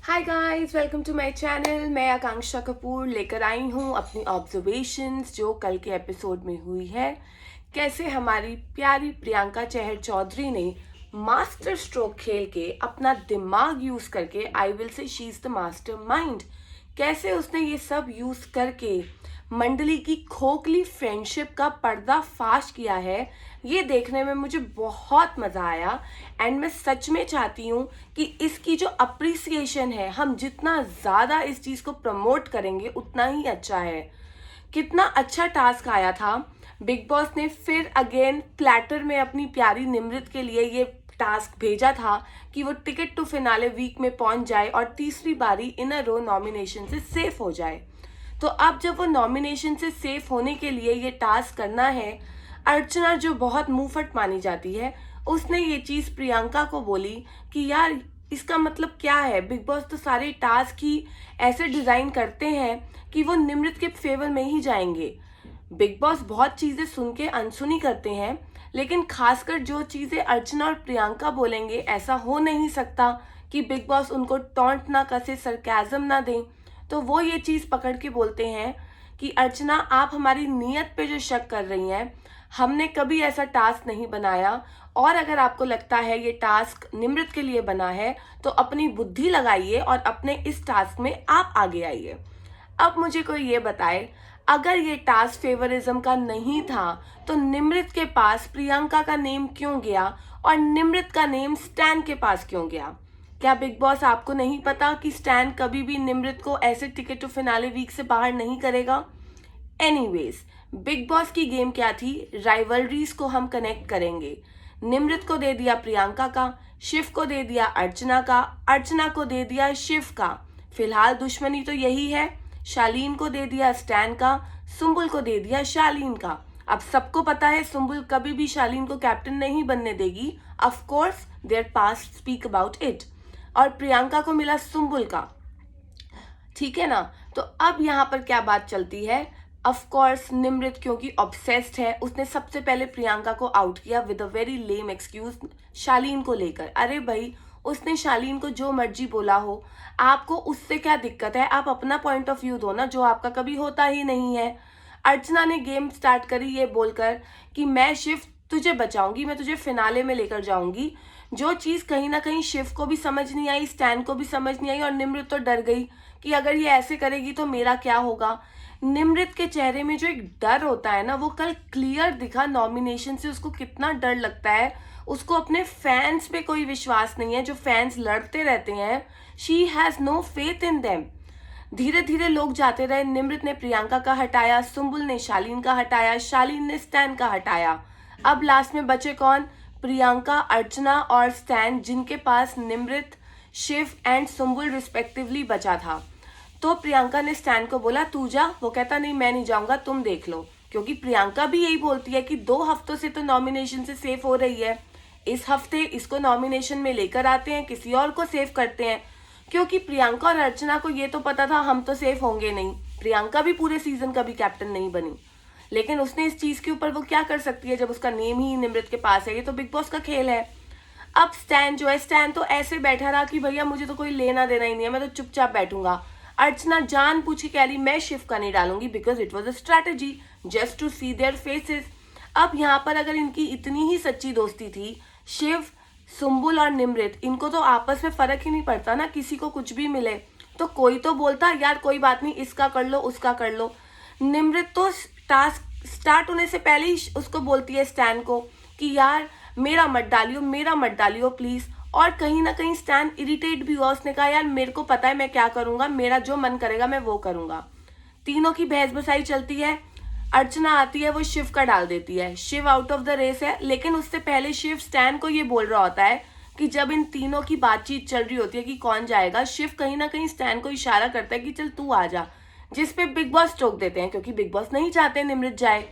Hi guys, welcome to my channel. मैं आकांक्षा कपूर लेकर आई हूँ अपनी ऑब्जर्वेशंस जो कल के एपिसोड में हुई है। कैसे हमारी प्यारी प्रियंका चहर चौधरी ने मास्टर स्ट्रोक खेल के अपना दिमाग यूज करके, I will say she is the master mind, कैसे उसने ये सब यूज करके मंडली की खोखली फ्रेंडशिप का पर्दा फाश किया है। ये देखने में मुझे बहुत मज़ा आया एंड मैं सच में चाहती हूँ कि इसकी जो अप्रिसिएशन है, हम जितना ज़्यादा इस चीज़ को प्रमोट करेंगे उतना ही अच्छा है। कितना अच्छा टास्क आया था। बिग बॉस ने फिर अगेन प्लेटर में अपनी प्यारी निमृत के लिए ये टास्क भेजा था कि वो टिकट टू फिनाले वीक में पहुंच जाए और तीसरी बारी इन अ रो नॉमिनेशन से सेफ हो जाए। तो अब जब वो नॉमिनेशन से सेफ होने के लिए ये टास्क करना है, अर्चना जो बहुत मुंहफट मानी जाती है, उसने ये चीज़ प्रियंका को बोली कि यार इसका मतलब क्या है, बिग बॉस तो सारे टास्क ही ऐसे डिज़ाइन करते हैं कि वो निमृत के फेवर में ही जाएंगे। बिग बॉस बहुत चीज़ें सुन के अनसुनी करते हैं, लेकिन खासकर जो चीज़ें अर्चना और प्रियंका बोलेंगे, ऐसा हो नहीं सकता कि बिग बॉस उनको टॉन्ट ना कसे, सरकाज़म ना दें। तो वो ये चीज़ पकड़ के बोलते हैं कि अर्चना, आप हमारी नीयत पे जो शक कर रही हैं, हमने कभी ऐसा टास्क नहीं बनाया, और अगर आपको लगता है ये टास्क निमृत के लिए बना है तो अपनी बुद्धि लगाइए और अपने इस टास्क में आप आगे आइए। अब मुझे कोई ये बताए, अगर ये टास्क फेवरिज्म का नहीं था तो निमृत के पास प्रियंका का नेम क्यों गया और निमृत का नेम स्टैन के पास क्यों गया? क्या बिग बॉस आपको नहीं पता कि स्टैन कभी भी निमृत को ऐसे टिकट टू फिनाले वीक से बाहर नहीं करेगा? एनीवेज, बिग बॉस की गेम क्या थी? राइवलरीज को हम कनेक्ट करेंगे। निमृत को दे दिया प्रियंका का, शिव को दे दिया अर्चना का, अर्चना को दे दिया शिव का। फिलहाल दुश्मनी तो यही है। शालीन को दे दिया स्टैन का, सुम्बुल को दे दिया शालीन का। अब सबको पता है सुम्बुल कभी भी शालीन को कैप्टन नहीं बनने देगी। Of course there past speak about it. और प्रियंका को मिला सुम्बुल का, ठीक है ना? तो अब यहाँ पर क्या बात चलती है? ऑफ कोर्स निमृत क्योंकि ऑब्सेस्ड है, उसने सबसे पहले प्रियंका को आउट किया with a very lame excuse Shaleen को लेकर। अरे भाई, उसने शालीन को जो मर्जी बोला हो, आपको उससे क्या दिक्कत है? आप अपना पॉइंट ऑफ व्यू दो ना, जो आपका कभी होता ही नहीं है। अर्चना ने गेम स्टार्ट करी ये बोलकर कि मैं शिव तुझे बचाऊंगी, मैं तुझे फिनाले में लेकर जाऊंगी। जो चीज़ कहीं ना कहीं शिव को भी समझ नहीं आई, स्टैन को भी समझ नहीं आई, और निमृत तो डर गई कि अगर ये ऐसे करेगी तो मेरा क्या होगा। निमृत के चेहरे में जो एक डर होता है ना, वो कल क्लियर दिखा नॉमिनेशन से। उसको कितना डर लगता है, उसको अपने फैंस पे कोई विश्वास नहीं है। जो फैंस लड़ते रहते हैं, she has no faith in them. धीरे धीरे लोग जाते रहे। निमृत ने प्रियंका का हटाया, सुम्बुल ने शालीन का हटाया, शालीन ने स्टैन का हटाया। अब लास्ट में बचे कौन? प्रियंका, अर्चना और स्टैन, जिनके पास निमृत, शिव एंड सुम्बुल रिस्पेक्टिवली बचा था। तो प्रियंका ने स्टैन को बोला तू जा। वो कहता नहीं, मैं नहीं जाऊंगा, तुम देख लो। क्योंकि प्रियंका भी यही बोलती है कि 2 हफ्तों से तो नॉमिनेशन से सेफ हो रही है, इस हफ्ते इसको नॉमिनेशन में लेकर आते हैं, किसी और को सेफ करते हैं। क्योंकि प्रियंका और अर्चना को ये तो पता था हम तो सेफ होंगे नहीं। प्रियंका भी पूरे सीजन कभी कैप्टन नहीं बनी, लेकिन उसने इस चीज के ऊपर वो क्या कर सकती है जब उसका नेम ही निमृत के पास है? ये तो बिग बॉस का खेल है। अब स्टैन जो है, स्टैन तो ऐसे बैठा रहा कि भैया मुझे तो कोई लेना देना ही नहीं है, मैं तो चुपचाप बैठूंगा। अर्चना जान पूछ के कह रही मैं शिव का नहीं डालूंगी because it was a strategy just to see their faces. अब यहाँ पर अगर इनकी इतनी ही सच्ची दोस्ती थी, शिव, सुम्बुल और निमृत, इनको तो आपस में फर्क ही नहीं पड़ता ना, किसी को कुछ भी मिले तो कोई तो बोलता यार कोई बात नहीं, इसका कर लो उसका कर लो। निमृत तो टास्क स्टार्ट होने से पहले ही उसको बोलती है स्टैन को कि यार मेरा मत डालियो, मेरा मत डालियो प्लीज। और कहीं ना कहीं स्टैन इरिटेट भी हुआ। उसने कहा यार मेरे को पता है मैं क्या करूंगा, मेरा जो मन करेगा मैं वो करूंगा। तीनों की बहस बसाई चलती है। अर्चना आती है, वो शिव का डाल देती है। Shiv out of the race है, लेकिन उससे पहले शिव स्टैन को ये बोल रहा होता है कि जब इन तीनों की बातचीत चल रही होती है कि कौन जाएगा, शिव कहीं ना कहीं स्टैन को इशारा करता है कि चल तू आ जा, जिस पे बिग बॉस टोक देते हैं क्योंकि बिग बॉस नहीं चाहते निमृत जाए।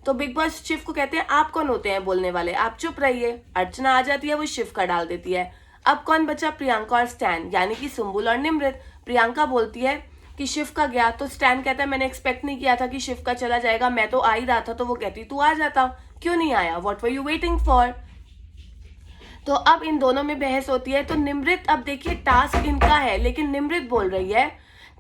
तो बिग बॉस शिव को कहते हैं आप कौन होते हैं बोलने वाले, आप चुप रहिए। अर्चना आ जाती है, वो शिव का डाल देती है। अब कौन बचा? प्रियंका और स्टैन, यानी कि सुम्बुल और निमृत। प्रियंका बोलती है कि शिव का गया, तो स्टैन कहता है मैंने एक्सपेक्ट नहीं किया था कि शिव का चला जाएगा, मैं तो आ ही रहा था। तो वो कहती तू आ जाता, क्यों नहीं आया, what were you waiting for? तो अब इन दोनों में बहस होती है। तो निमृत, अब देखिए टास्क इनका है, लेकिन निमृत बोल रही है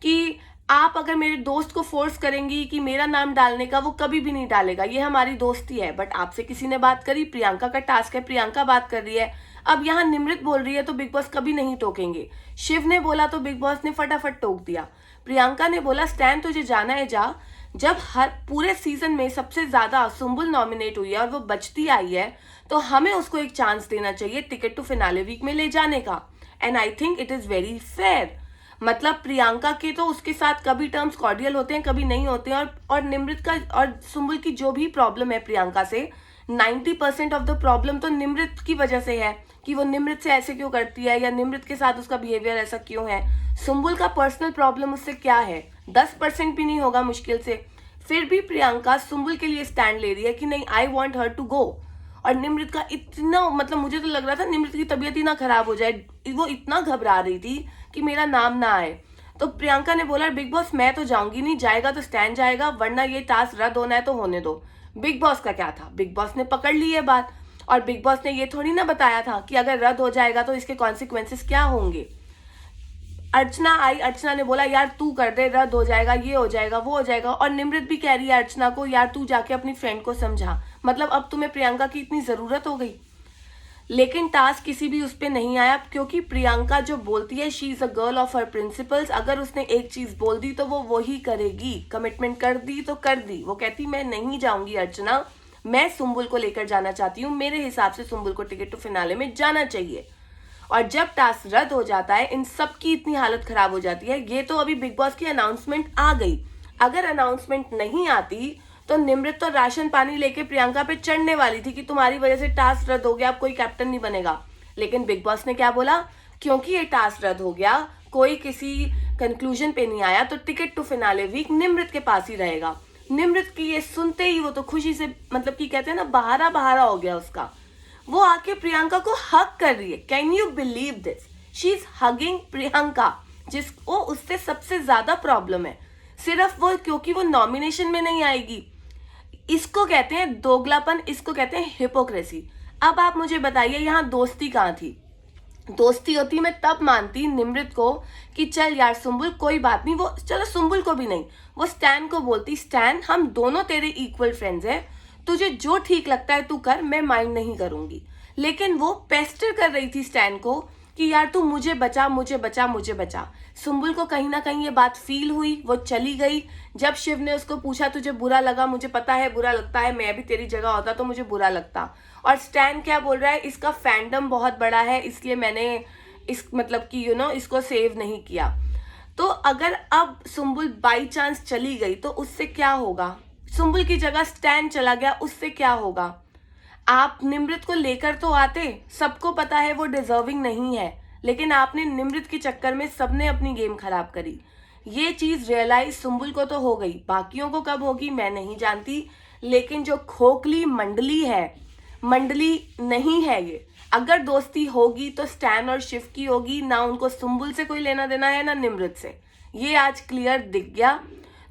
कि आप अगर मेरे दोस्त को फोर्स करेंगी कि मेरा नाम डालने का, वो कभी भी नहीं डालेगा, ये हमारी दोस्ती है। बट आपसे किसी ने बात करी, प्रियंका का टास्क है, प्रियंका बात कर रही है। अब यहाँ निमृत बोल रही है तो बिग बॉस कभी नहीं टोकेंगे। शिव ने बोला तो बिग बॉस ने फटाफट टोक दिया। प्रियंका ने बोला स्टैन तुझे जाना है जा। जब हर पूरे सीजन में सबसे ज्यादा सुम्बुल नॉमिनेट हुई है और वो बचती आई है, तो हमें उसको एक चांस देना चाहिए टिकट टू फिनाले वीक में ले जाने का। And I think it is very fair. मतलब प्रियंका के तो उसके साथ कभी टर्म्स कॉर्डियल होते हैं, कभी नहीं होते हैं। और निमृत का और सुम्बुल की जो भी प्रॉब्लम है प्रियंका से, 90% ऑफ द प्रॉब्लम तो निमृत की वजह से है कि वो निमृत से ऐसे क्यों करती है, या निमृत के साथ उसका बिहेवियर ऐसा क्यों है। सुम्बुल का पर्सनल प्रॉब्लम उससे क्या है, 10% भी नहीं होगा मुश्किल से। फिर भी प्रियंका सुम्बुल के लिए स्टैंड ले रही है कि नहीं, I want her to go. और निमृत का इतना, मतलब मुझे तो लग रहा था निमृत की तबीयत ही ना खराब हो जाए, वो इतना घबरा रही थी कि मेरा नाम ना आए। तो प्रियंका ने बोला बिग बॉस मैं तो जाऊंगी नहीं, जाएगा तो स्टैंड जाएगा, वरना ये टास्क रद्द होना है तो होने दो। बिग बॉस का क्या था, बिग बॉस ने पकड़ ली है बात। और बिग बॉस ने ये थोड़ी ना बताया था कि अगर रद्द हो जाएगा तो इसके कॉन्सिक्वेंसेस क्या होंगे। अर्चना आई, अर्चना ने बोला यार तू कर दे, रद्द हो जाएगा, ये हो जाएगा, वो हो जाएगा। और निमृत भी कह रही है अर्चना को यार तू जाके अपनी फ्रेंड को समझा। मतलब अब तुम्हें प्रियंका की इतनी जरूरत हो गई। लेकिन टास्क किसी भी उस पर नहीं आया, क्योंकि प्रियंका जो बोलती है she is a girl of her principles. अगर उसने एक चीज बोल दी तो वो वही करेगी, कमिटमेंट कर दी तो कर दी। वो कहती मैं नहीं जाऊंगी अर्चना, मैं सुम्बुल को लेकर जाना चाहती हूँ, मेरे हिसाब से सुम्बुल को टिकट टू फिनाले में जाना चाहिए। और जब टास्क रद्द हो जाता है, इन सब की इतनी हालत खराब हो जाती है। ये तो अभी बिग बॉस की अनाउंसमेंट आ गई, अगर अनाउंसमेंट नहीं आती तो निमृत तो राशन पानी लेके प्रियंका पे चढ़ने वाली थी कि तुम्हारी वजह से टास्क रद्द हो गया, अब कोई कैप्टन नहीं बनेगा। लेकिन बिग बॉस ने क्या बोला, क्योंकि ये टास्क रद्द हो गया, कोई किसी कंक्लूजन पे नहीं आया, तो ticket to finale week Nimrit के पास ही रहेगा। निमृत की ये सुनते ही वो तो खुशी से, मतलब कि कहते हैं ना, बहारा बहारा हो गया उसका। वो आके प्रियंका को हग कर रही है। Can you believe this, she is hugging Priyanka, जिसको उससे सबसे ज्यादा प्रॉब्लम है। सिर्फ वो क्योंकि वो नॉमिनेशन में नहीं आएगी। इसको कहते हैं दोगलापन, इसको कहते हैं हिपोक्रेसी। अब आप मुझे बताइए यहाँ दोस्ती कहाँ थी। दोस्ती होती मैं तब मानती निमृत को कि चल यार सुम्बुल कोई बात नहीं, वो चलो सुम्बुल को भी नहीं, वो स्टैन को बोलती स्टैन हम दोनों तेरे इक्वल फ्रेंड्स हैं, तुझे जो ठीक लगता है तू कर, मैं माइंड नहीं करूंगी। लेकिन वो पेस्टर कर रही थी स्टैन को कि यार तू मुझे बचा, मुझे बचा, मुझे बचा। सुम्बुल को कहीं ना कहीं ये बात फील हुई, वो चली गई। जब शिव ने उसको पूछा तुझे बुरा लगा, मुझे पता है बुरा लगता है, मैं भी तेरी जगह होता तो मुझे बुरा लगता। और स्टैन क्या बोल रहा है, इसका फैंडम बहुत बड़ा है इसलिए मैंने इस मतलब कि इसको सेव नहीं किया। तो अगर अब सुम्बुल बाई चांस चली गई तो उससे क्या होगा, सुम्बुल की जगह स्टैन चला गया, उससे क्या होगा। आप निमृत को लेकर तो आते, सबको पता है वो डिजर्विंग नहीं है, लेकिन आपने निमृत के चक्कर में सबने अपनी गेम खराब करी। ये चीज रियलाइज सुम्बुल को तो हो गई, बाकियों को कब होगी मैं नहीं जानती। लेकिन जो खोखली मंडली है, मंडली नहीं है ये। अगर दोस्ती होगी तो स्टैन और शिव की होगी, ना उनको सुम्बुल से कोई लेना देना है ना निमृत से, ये आज क्लियर दिख गया।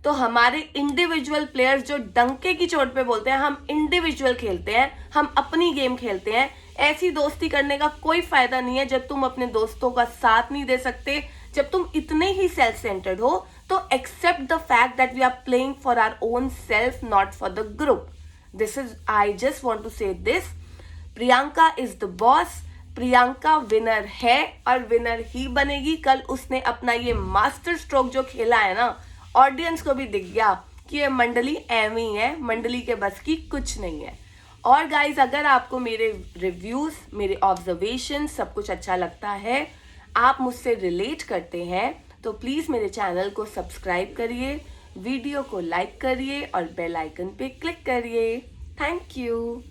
तो हमारे इंडिविजुअल प्लेयर्स जो डंके की चोट पे बोलते हैं हम इंडिविजुअल खेलते हैं, हम अपनी गेम खेलते हैं, ऐसी दोस्ती करने का कोई फायदा नहीं है जब तुम अपने दोस्तों का साथ नहीं दे सकते। जब तुम इतने ही सेल्फ सेंटर्ड हो तो accept the fact that we are playing for our own self, not for the group. This is, I just want to say this, Priyanka is the boss. Priyanka winner है और विनर ही बनेगी। कल उसने अपना ये मास्टर स्ट्रोक जो खेला है ना, ऑडियंस को भी दिख गया कि ये मंडली एवं ही है, मंडली के बस की कुछ नहीं है। और गाइज अगर आपको मेरे रिव्यूज, मेरे ऑब्जर्वेशन सब कुछ अच्छा लगता है, आप मुझसे रिलेट करते हैं, तो प्लीज मेरे चैनल को सब्सक्राइब करिए, वीडियो को लाइक करिए और बेल आइकन पे क्लिक करिए। Thank you.